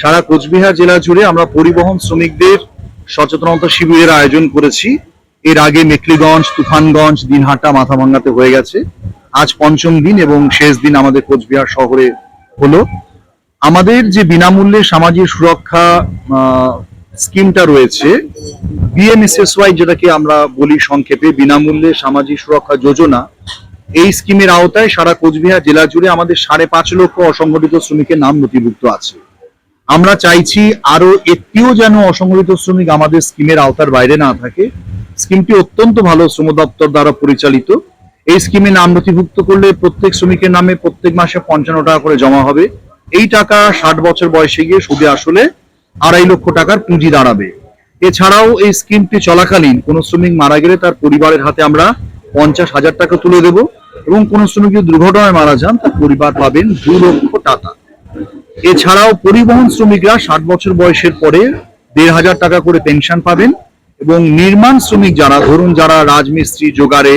সারা কোচবিহার জেলা জুড়ে আমরা পরিবহন শ্রমিকদের সচেতনতা শিবিরের আয়োজন করেছি। এর আগে মেখলিগঞ্জ, তুফানগঞ্জ, দিনহাটা, মাথাভাঙ্গাতে হয়ে গেছে। আজ পঞ্চম দিন এবং শেষ দিন আমাদের কোচবিহার শহরে হলো। আমাদের যে বিনামূল্যে সামাজিক সুরক্ষা স্কিমটা রয়েছে, বিএমএসএসওয়াই যেটাকে আমরা বলি সংক্ষেপে, বিনামূল্যে সামাজিক সুরক্ষা যোজনা, এই স্কিমের আওতায় সারা কোচবিহার জেলা জুড়ে আমাদের 5.5 লক্ষ অসংগঠিত শ্রমিকের নাম নথিভুক্ত আছে। আমরা চাইছি আরো একটিও যেন অসংগঠিত শ্রমিক আমাদের স্কিমের আওতার বাইরে না থাকে। স্কিমটি অত্যন্ত ভালো, শ্রম দপ্তর দ্বারা পরিচালিত। এই স্কিমে নাম নথিভুক্ত করলে প্রত্যেক শ্রমিকের নামে প্রত্যেক মাসে 55 টাকা করে জমা হবে। এই টাকা 60 বছর বয়সে গিয়ে সুদে আসলে 2.5 লক্ষ টাকার পুঁজি দাঁড়াবে। এছাড়াও এই স্কিমটি চলাকালীন কোনো শ্রমিক মারা গেলে তার পরিবারের হাতে আমরা 50,000 টাকা তুলে দেব এবং কোনো শ্রমিক যদি দুর্ঘটনায় মারা যান তার পরিবার পাবেন 2 লক্ষ টাকা। এছাড়াও পরিবহন শ্রমিকরা 60 বছর বয়সের পরে 1,500 টাকা করে পেনশন পাবেন এবং নির্মাণ শ্রমিক যারা, ধরুন যারা রাজমিস্ত্রি, জোগাড়ে,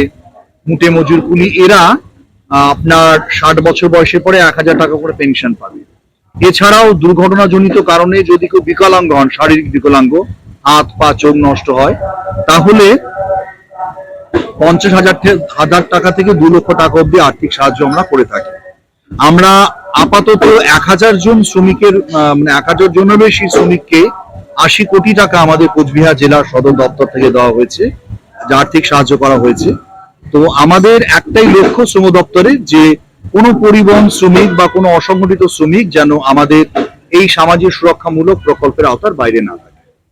মুটে মজুর, কুলি, এরা আপনার 60 বছর বয়সের পরে 1,000 টাকা করে পেনশন পাবে। এছাড়াও দুর্ঘটনাজনিত কারণে যদি কেউ বিকলাঙ্গ হন, শারীরিক বিকলাঙ্গ, হাত পা চোখ নষ্ট হয়, তাহলে 50,000 টাকা থেকে 2 লক্ষ টাকা অব্দি আর্থিক সাহায্য আমরা করে থাকি। আমরা আপাতত 1,000 জন শ্রমিকের 1,000 জনের বেশি শ্রমিককে 80 কোটি টাকা আমাদের কোচবিহার জেলার সদর দপ্তর থেকে দেওয়া হয়েছে, যা আর্থিক সাহায্য করা হয়েছে। তো আমাদের একটাই লক্ষ্য শ্রম দপ্তরে, যে কোনো পরিবহন শ্রমিক বা কোনো অসংগঠিত শ্রমিক যেন আমাদের এই সামাজিক সুরক্ষামূলক প্রকল্পের আওতার বাইরে না থাকে।